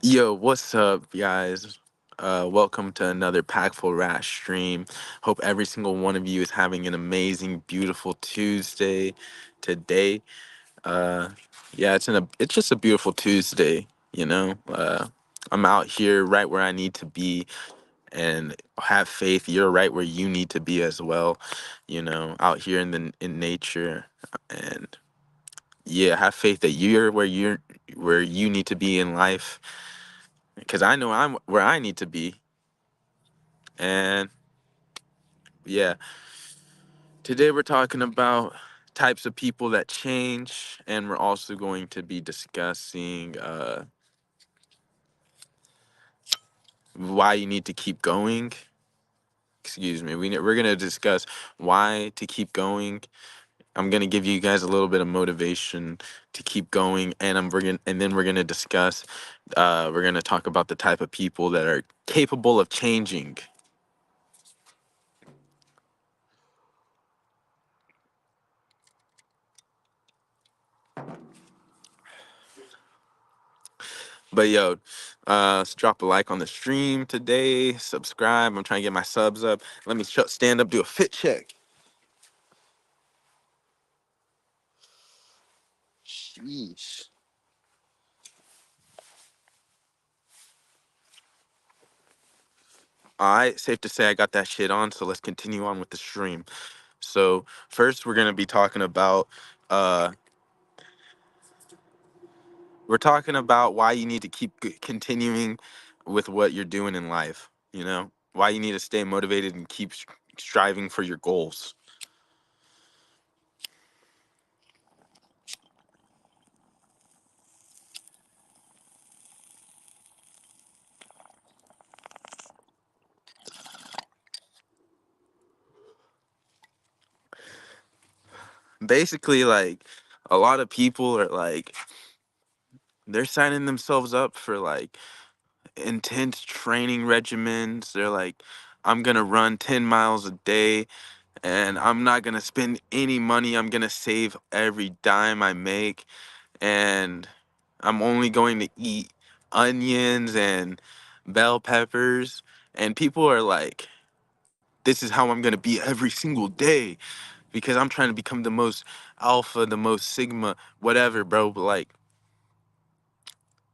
Yo, what's up, guys? Welcome to another Packful Rash stream. Hope every single one of you is having an amazing, beautiful Tuesday today. Uh, yeah, it's just a beautiful Tuesday. I'm out here right where I need to be, and have faith. You're right where you need to be as well. Out here in nature, and yeah, have faith that you're where you need to be in life because I know I'm where I need to be. And yeah, today we're talking about types of people that change, and we're also going to be discussing why you need to keep going. Excuse me. We're going to discuss why to keep going. I'm going to give you guys a little bit of motivation to keep going, and then we're going to discuss. We're going to talk about the type of people that are capable of changing. But yo, let's drop a like on the stream today. Subscribe. I'm trying to get my subs up. Let me stand up, do a fit check. Sheesh. All right, safe to say I got that shit on. So let's continue on with the stream. So first, uh, we're talking about why you need to keep continuing with what you're doing in life. Why you need to stay motivated and keep striving for your goals. Basically, like a lot of people are like they're signing themselves up for like intense training regimens. They're like, I'm gonna run 10 miles a day and I'm not gonna spend any money. I'm gonna save every dime I make, and I'm only going to eat onions and bell peppers. And people are like, this is how I'm gonna be every single day because I'm trying to become the most alpha, the most sigma, whatever, bro. But like,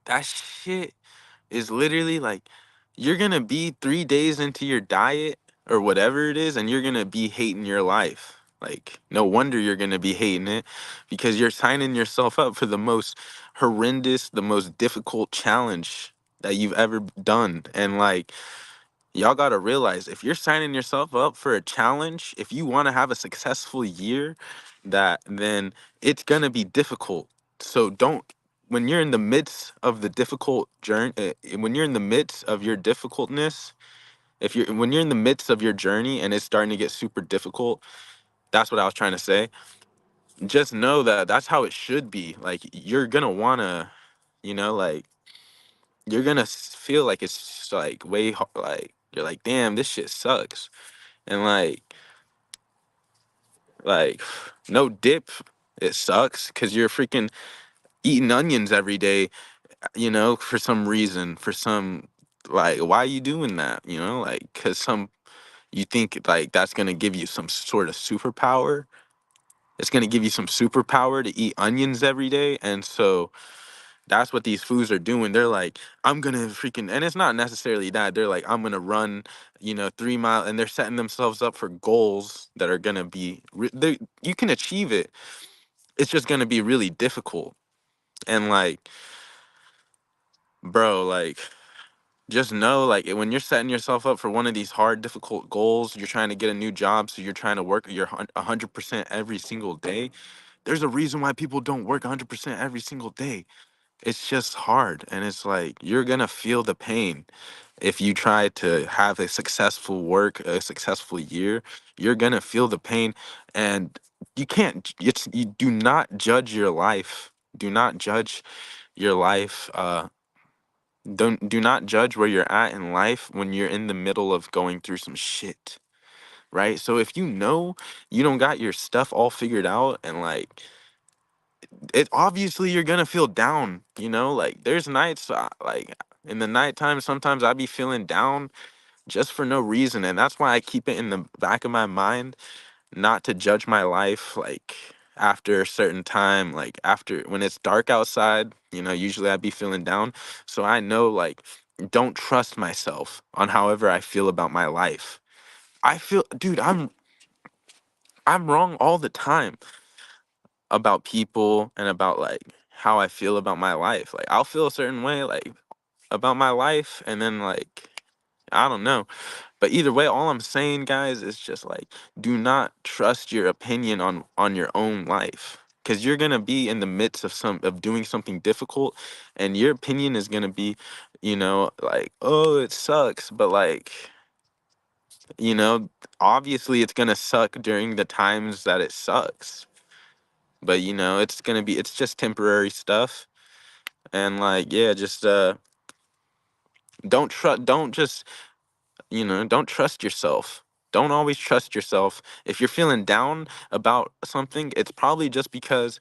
that shit is literally like you're gonna be 3 days into your diet or whatever it is, and you're gonna be hating your life. Like, no wonder you're gonna be hating it because you're signing yourself up for the most horrendous, the most difficult challenge that you've ever done. And like, y'all gotta realize if you're signing yourself up for a challenge, if you wanna have a successful year, that then it's gonna be difficult. So don't when you're in the midst of the difficult journey, when you're in the midst of your difficultness, if you're when you're in the midst of your journey and it's starting to get super difficult, that's what I was trying to say. Just know that that's how it should be. Like you're gonna wanna, like you're gonna feel like it's like like you're like, damn, this shit sucks, and like no dip, it sucks because you're freaking eating onions every day, for some reason, for some, like, why are you doing that? Like, because you think like that's gonna give you some sort of superpower. It's gonna give you some superpower to eat onions every day, and so that's what these foods are doing. They're like, I'm gonna freaking, and it's not necessarily that. They're like, I'm gonna run, 3 mile, and they're setting themselves up for goals that are gonna be, you can achieve it. It's just gonna be really difficult, and like, bro, like, just know, like, when you're setting yourself up for one of these hard, difficult goals, you're trying to get a new job, so you're trying to work your 100% every single day. There's a reason why people don't work 100% every single day. It's just hard, and it's like you're gonna feel the pain if you try to have a successful year. You're gonna feel the pain, and you can't. You do not judge your life. Do not judge your life. Do not judge where you're at in life when you're in the middle of going through some shit, right? So if you know you don't got your stuff all figured out, and like it, obviously you're gonna feel down. Like there's nights, like In the nighttime, sometimes I be feeling down just for no reason. And that's why I keep it in the back of my mind not to judge my life like after a certain time, like after when it's dark outside, usually I'd be feeling down. So I know, like, don't trust myself on however I feel about my life. I feel, dude, I'm wrong all the time about people and about like how I feel about my life. Like I'll feel a certain way like about my life and then like I don't know. But either way, all I'm saying, guys, is just like do not trust your opinion on your own life. Cause you're gonna be in the midst of doing something difficult and your opinion is gonna be, like, oh, it sucks, but like, you know, obviously it's gonna suck during the times that it sucks. But it's just temporary stuff. And like, yeah, just don't trust yourself. Don't always trust yourself. If you're feeling down about something, it's probably just because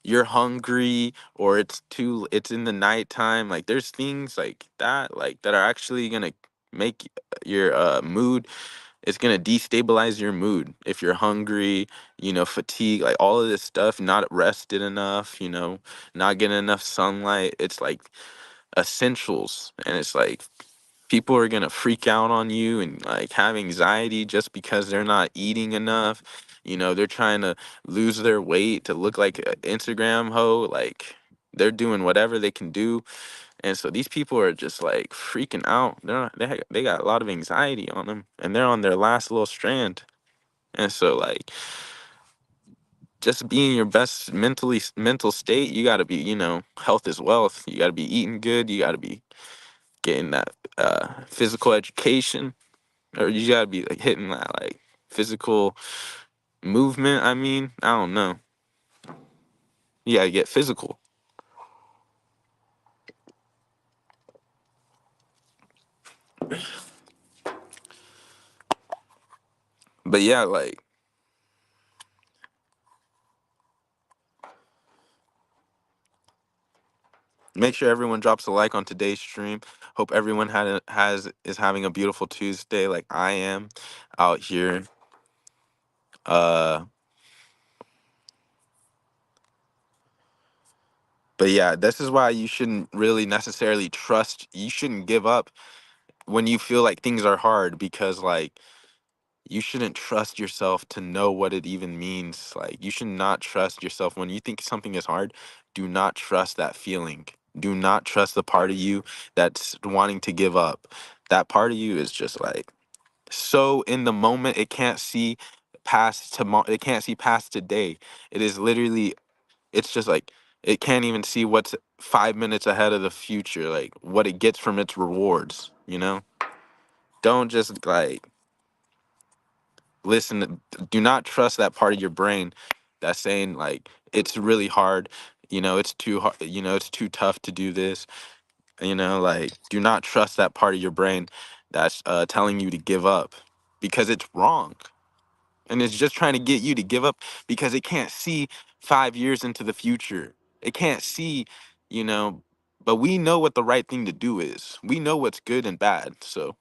you're hungry or it's in the nighttime. Like there's things like that are actually gonna make your mood, it's gonna destabilize your mood if you're hungry, fatigue, like all of this stuff, not rested enough, not getting enough sunlight. It's like essentials, and it's like people are gonna freak out on you and like have anxiety just because they're not eating enough. They're trying to lose their weight to look like an Instagram hoe. Like they're doing whatever they can do, and so these people are just like freaking out. They got a lot of anxiety on them, and they're on their last little strand. And so like just being your best mental state, you got to be, health is wealth. You got to be eating good. You got to be getting that physical education, or you got to be like hitting that like physical movement. I mean, I don't know. You got to get physical. But yeah, like make sure everyone drops a like on today's stream. Hope everyone is having a beautiful Tuesday like I am out here. Uh but yeah, this is why you shouldn't really necessarily trust. You shouldn't give up when you feel like things are hard, because like you shouldn't trust yourself to know what it even means. Like you should not trust yourself when you think something is hard. Do not trust that feeling. Do not trust the part of you that's wanting to give up. That part of you is just like so in the moment, it can't see past tomorrow. It can't see past today. It is literally, it's just like it can't even see what's 5 minutes ahead of the future, like what it gets from its rewards. Don't just like do not trust that part of your brain that's saying like it's really hard, it's too hard, it's too tough to do this. Like do not trust that part of your brain that's telling you to give up, because it's wrong. And it's just trying to get you to give up because it can't see 5 years into the future. It can't see, you know but we know what the right thing to do is. We know what's good and bad. So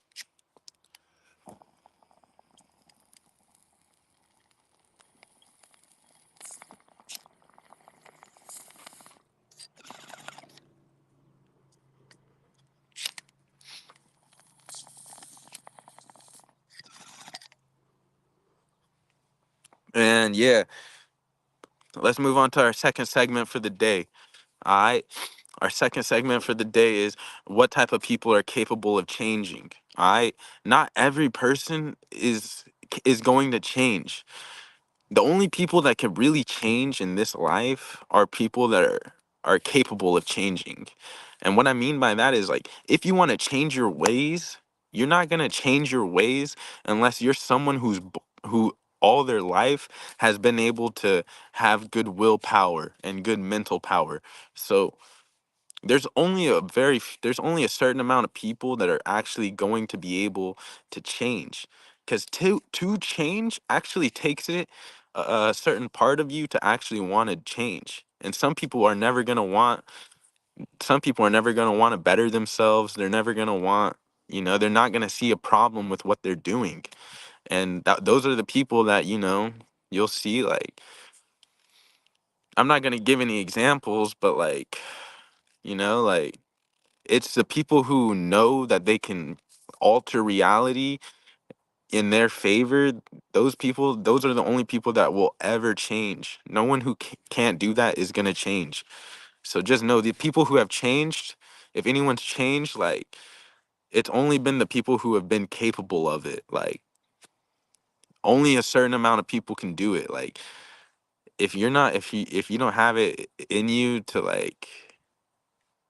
and yeah, let's move on to our second segment for the day. All right. Our second segment for the day is what type of people are capable of changing. All right. Not every person is going to change. The only people that can really change in this life are people that are capable of changing. And what I mean by that is like if you want to change your ways, you're not going to change your ways unless you're someone who all their life has been able to have good willpower and good mental power. So there's only a certain amount of people that are actually going to be able to change, because to change actually takes it a certain part of you to actually want to change, and some people are never going to want Some people are never going to want to better themselves. They're never going to want, they're not going to see a problem with what they're doing. And those are the people that, you'll see, like, I'm not going to give any examples, but like, like, it's the people who know that they can alter reality in their favor. Those people, those are the only people that will ever change. No one who can't do that is going to change. So just know the people who have changed, if anyone's changed, like, it's only been the people who have been capable of it. Like, only a certain amount of people can do it. Like, if you don't have it in you to, like,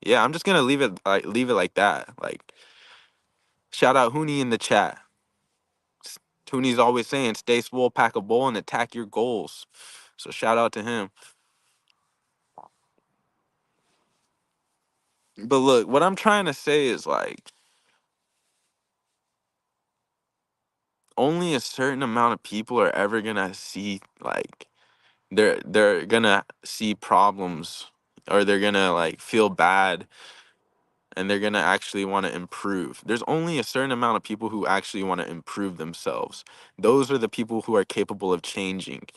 yeah, I'm just gonna leave it like that. Like, shout out Hooney in the chat. Hooney's always saying, "Stay swole, pack a bowl, and attack your goals." So shout out to him. But look, what I'm trying to say is, like, only a certain amount of people are ever gonna see, like, they're gonna see problems, or they're gonna, like, feel bad, and they're gonna actually want to improve. There's only a certain amount of people who actually want to improve themselves. Those are the people who are capable of changing.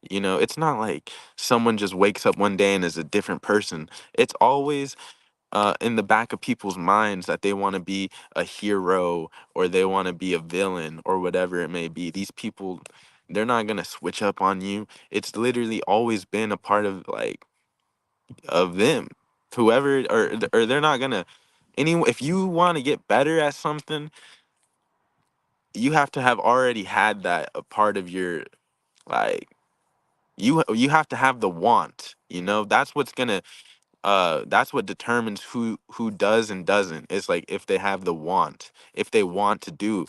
It's not like someone just wakes up one day and is a different person. It's always in the back of people's minds that they want to be a hero, or they want to be a villain, or whatever it may be. These people, they're not gonna switch up on you. It's literally always been a part of, like, of them. Whoever, or they're not gonna, if you want to get better at something, you have to have already had that a part of your, like, you have to have the want. That's what's gonna, that's what determines who does and doesn't. It's like, if they have the want, if they want to do,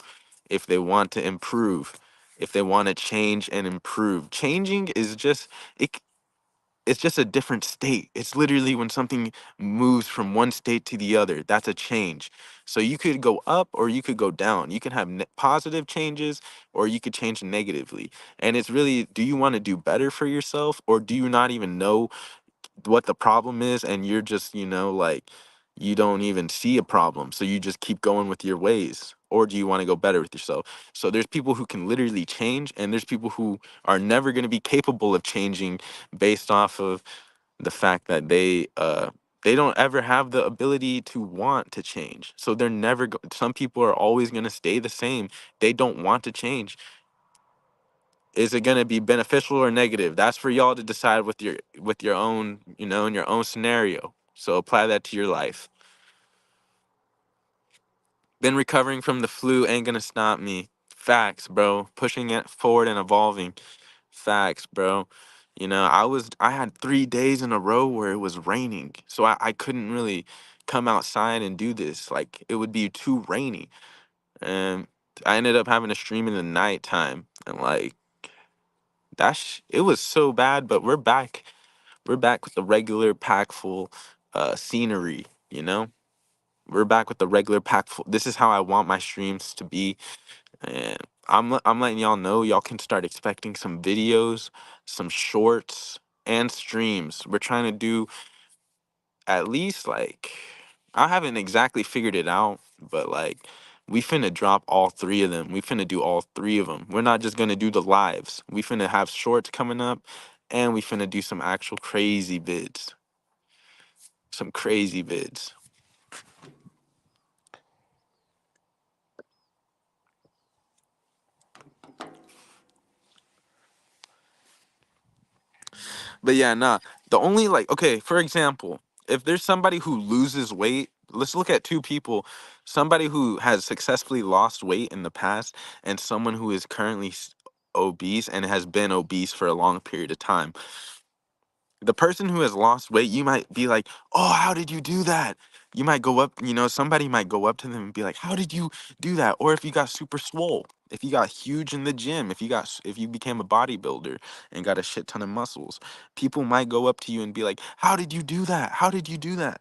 if they want to improve, if they want to change and improve. Changing is just, it it's just a different state. It's literally when something moves from one state to the other. That's a change. So you could go up or you could go down. You can have positive changes, or you could change negatively. And it's really, do you want to do better for yourself, or do you not even know what the problem is, and you're just, like, you don't even see a problem, so you just keep going with your ways? Or do you want to go better with yourself? So there's people who can literally change, and there's people who are never going to be capable of changing, based off of the fact that they don't ever have the ability to want to change. So they're never some people are always going to stay the same. They don't want to change. Is it going to be beneficial or negative? That's for y'all to decide with your own, in your own scenario. So apply that to your life. Been recovering from the flu, ain't gonna stop me. Facts, bro. Pushing it forward and evolving. Facts, bro. I had 3 days in a row where it was raining. So I couldn't really come outside and do this. Like, it would be too rainy. And I ended up having to stream in the nighttime. And, like, it was so bad, but we're back. We're back with the regular packful scenery, you know? We're back with the regular packful. This is how I want my streams to be. And I'm letting y'all know, y'all can start expecting some videos, some shorts, and streams. We're trying to do at least, like, I haven't exactly figured it out, but, like, we finna drop all three of them. We finna do all three of them. We're not just gonna do the lives. We finna have shorts coming up, and we finna do some actual crazy vids. Some crazy vids. But yeah, nah. The only, like, okay, for example, if there's somebody who loses weight, let's look at two people. Somebody who has successfully lost weight in the past, and someone who is currently obese and has been obese for a long period of time. The person who has lost weight, you might be like, "Oh, how did you do that?" You might go up, somebody might go up to them and be like, "How did you do that?" Or if you got super swole, if you got huge in the gym, if you became a bodybuilder and got a shit ton of muscles, people might go up to you and be like, "How did you do that? How did you do that?"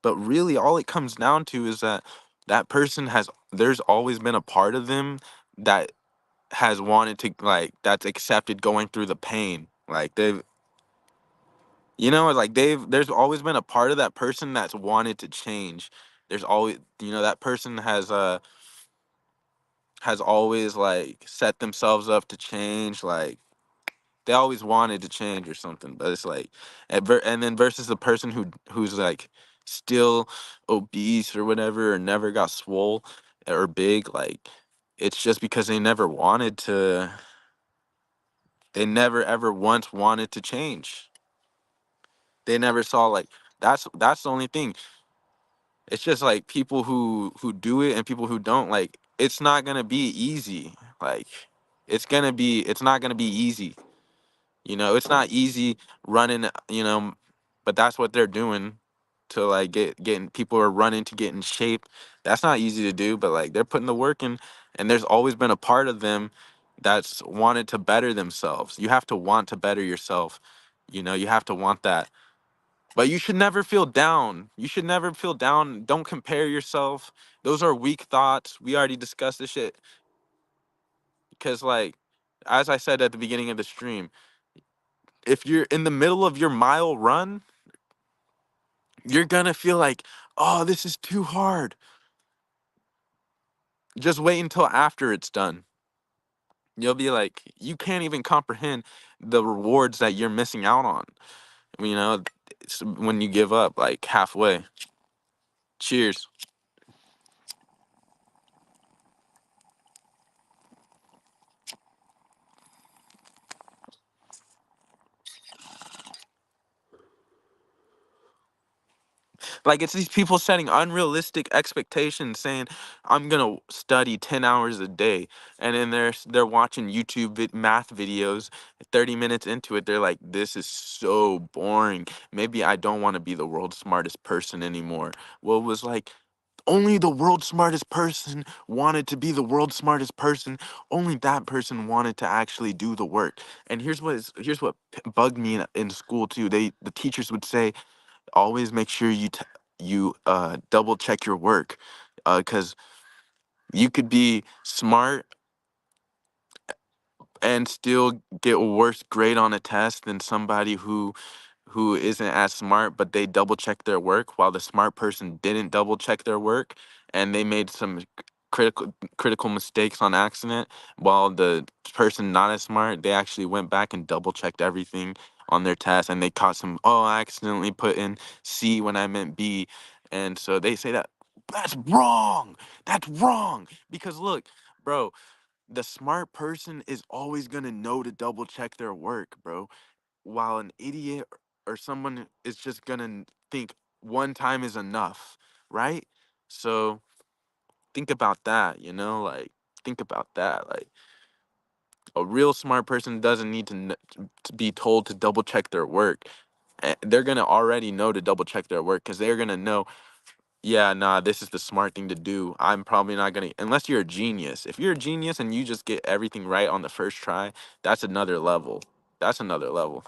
But really, all it comes down to is that there's always been a part of them that has wanted to, like, that's accepted going through the pain. Like, they've You know, like there's always been a part of that person that's wanted to change. There's always, you know, that person has always like set themselves up to change. Like they always wanted to change or something. But it's like, and then versus the person who's like still obese or whatever, or never got swole or big. Like it's just because they never wanted to. They never ever once wanted to change. They never saw like that's the only thing. It's just like people who do it and people who don't, like it's not gonna be easy. Like it's not gonna be easy. You know, it's not easy running, you know, but that's what they're doing to like getting people are running to get in shape. That's not easy to do, but like they're putting the work in, and there's always been a part of them that's wanted to better themselves. You have to want to better yourself. You know, you have to want that. But you should never feel down. You should never feel down. Don't compare yourself. Those are weak thoughts. We already discussed this shit. Because, like, as I said at the beginning of the stream, if you're in the middle of your mile run, you're gonna feel like, oh, this is too hard. Just wait until after it's done. You'll be like, you can't even comprehend the rewards that you're missing out on. You know, it's when you give up, like halfway. Cheers. Like it's these people setting unrealistic expectations, saying, "I'm gonna study 10 hours a day," and then they're watching YouTube math videos. 30 minutes into it, they're like, "This is so boring. Maybe I don't want to be the world's smartest person anymore." Well, it was like only the world's smartest person wanted to be the world's smartest person. Only that person wanted to actually do the work. And here's what bugged me in school too. The teachers would say, always make sure you double check your work, because you could be smart and still get a worse grade on a test than somebody who isn't as smart, but they double check their work, while the smart person didn't double check their work and they made some critical mistakes on accident, while the person not as smart, they actually went back and double checked everything on their test, and they caught some, oh, I accidentally put in C when I meant B. And so they say that that's wrong. That's wrong. Because look, bro, the smart person is always going to know to double check their work, bro, while an idiot or someone is just gonna think one time is enough, right? So think about that, you know, like think about that. Like a real smart person doesn't need to be told to double check their work. They're gonna already know to double check their work because they're gonna know, yeah, nah, this is the smart thing to do. I'm probably not gonna, unless you're a genius. If you're a genius and you just get everything right on the first try, that's another level. That's another level.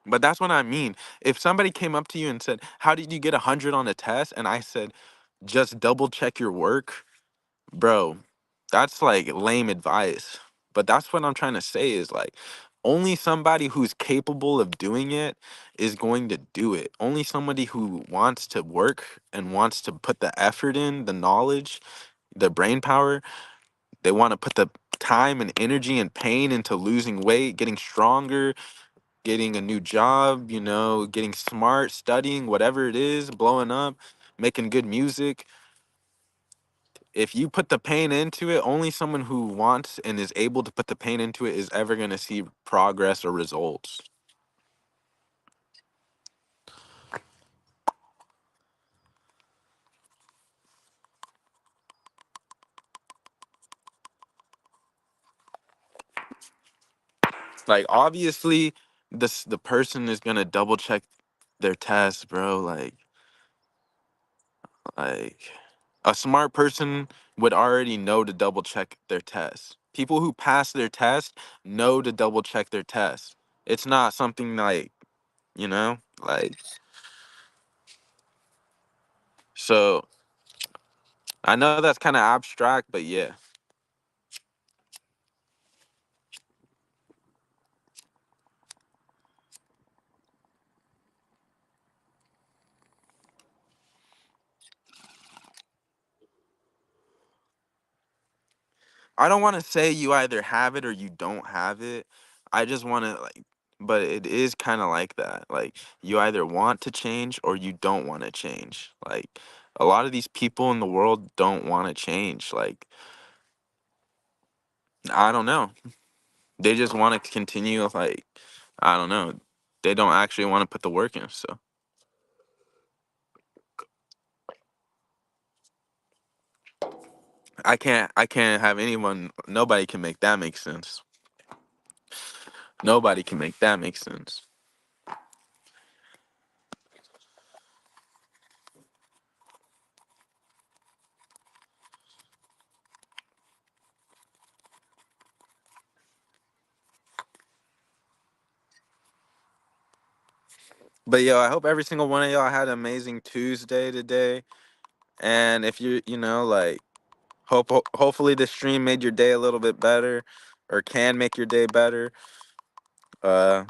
But that's what I mean. If somebody came up to you and said, "How did you get 100 on a test?" and I said, "Just double check your work," bro, that's like lame advice. But that's what I'm trying to say is like, only somebody who's capable of doing it is going to do it. Only somebody who wants to work and wants to put the effort in, the knowledge, the brain power, they want to put the time and energy and pain into losing weight, getting stronger, getting a new job, you know, getting smart, studying, whatever it is, blowing up, making good music. If you put the pain into it, only someone who wants and is able to put the pain into it is ever going to see progress or results. Like obviously the person is going to double check their test, bro. Like a smart person would already know to double check their test. People who pass their test know to double check their test. It's not something like, you know, like so I know that's kind of abstract, but yeah. I don't want to say you either have it or you don't have it. I just want to like, but it is kind of like that. Like you either want to change or you don't want to change. Like a lot of these people in the world don't want to change. Like I don't know. They just want to continue like I don't know. They don't actually want to put the work in. So I can't have anyone. Nobody can make that make sense. Nobody can make that make sense. But yo, I hope every single one of y'all had an amazing Tuesday today. And if like, hopefully the stream made your day a little bit better, or can make your day better. Uh,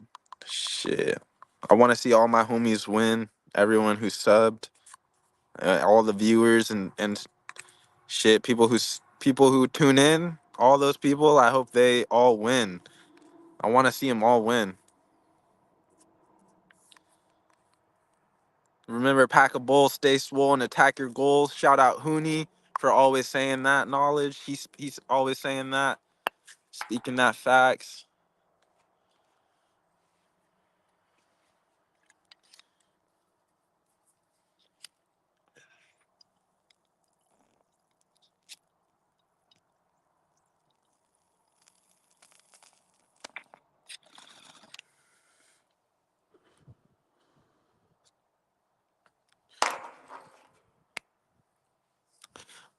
shit. I want to see all my homies win. Everyone who subbed, all the viewers and shit, people who tune in, all those people. I hope they all win. I want to see them all win. Remember, pack a bowl, stay swole, and attack your goals. Shout out Hooney for always saying that knowledge. He's always saying that, speaking that facts.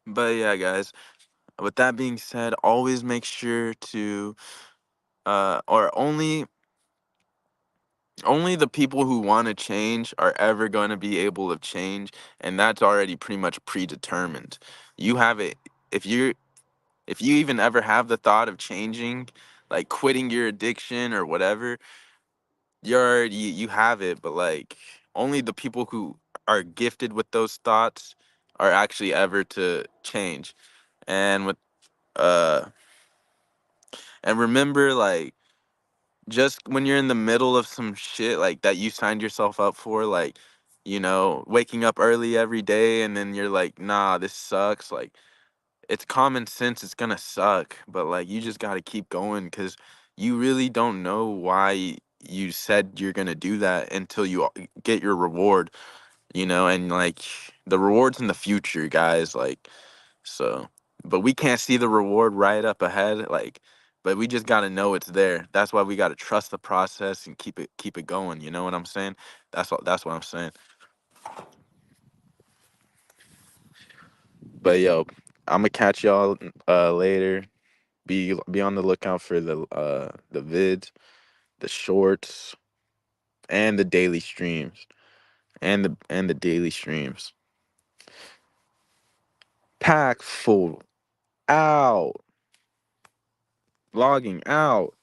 But yeah, guys. With that being said, always make sure to or only the people who want to change are ever going to be able to change, and that's already pretty much predetermined. You have it if you even ever have the thought of changing, like quitting your addiction or whatever, you have it, but like only the people who are gifted with those thoughts are actually ever to change. And with uh and remember, like, just when you're in the middle of some shit like that you signed yourself up for, like, waking up early every day and then you're like, nah, this sucks. Like, it's common sense, it's gonna suck, but like you just gotta keep going because you really don't know why you said you're gonna do that until you get your reward, and like the reward's in the future, guys. Like, so, but we can't see the reward right up ahead, like, but we just gotta know it's there. That's why we gotta trust the process and keep it going. You know what I'm saying? That's what I'm saying. But yo, I'm gonna catch y'all later. Be on the lookout for the vids, the shorts, and the daily streams, and the daily streams. Pack full out, logging out.